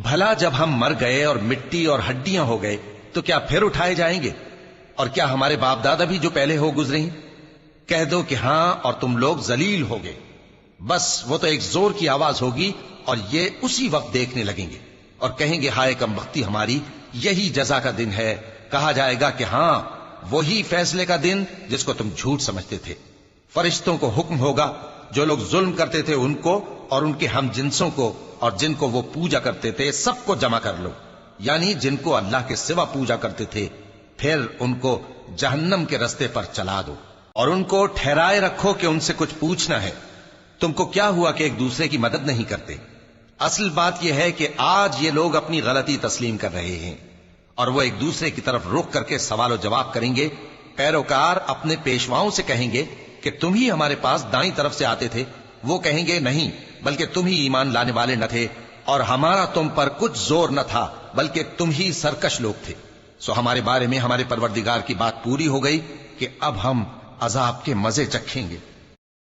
بھلا جب ہم مر گئے اور مٹی اور ہڈیاں ہو گئے تو کیا پھر اٹھائے جائیں گے؟ اور کیا ہمارے باپ دادا بھی جو پہلے ہو گزرے ہیں؟ کہہ دو کہ ہاں اور تم لوگ ذلیل ہوگے۔ بس وہ تو ایک زور کی آواز ہوگی اور یہ اسی وقت دیکھنے لگیں گے اور کہیں گے ہائے کم بختی ہماری، یہی جزا کا دن ہے۔ کہا جائے گا کہ ہاں وہی فیصلے کا دن جس کو تم جھوٹ سمجھتے تھے۔ فرشتوں کو حکم ہوگا جو لوگ ظلم کرتے تھے ان کو اور ان کے ہم جنسوں کو اور جن کو وہ پوجا کرتے تھے سب کو جمع کر لو، یعنی جن کو اللہ کے سوا پوجا کرتے تھے، پھر ان کو جہنم کے رستے پر چلا دو اور ان کو ٹھہرائے رکھو کہ ان سے کچھ پوچھنا ہے۔ تم کو کیا ہوا کہ ایک دوسرے کی مدد نہیں کرتے؟ اصل بات یہ ہے کہ آج یہ لوگ اپنی غلطی تسلیم کر رہے ہیں اور وہ ایک دوسرے کی طرف رخ کر کے سوال و جواب کریں گے۔ پیروکار اپنے پیشواؤں سے کہیں گے کہ تم ہی ہمارے پاس دائیں طرف سے آتے تھے۔ وہ کہیں گے نہیں، بلکہ تم ہی ایمان لانے والے نہ تھے اور ہمارا تم پر کچھ زور نہ تھا، بلکہ تم ہی سرکش لوگ تھے۔ سو ہمارے بارے میں ہمارے پروردگار کی بات پوری ہو گئی کہ اب ہم عذاب کے مزے چکھیں گے۔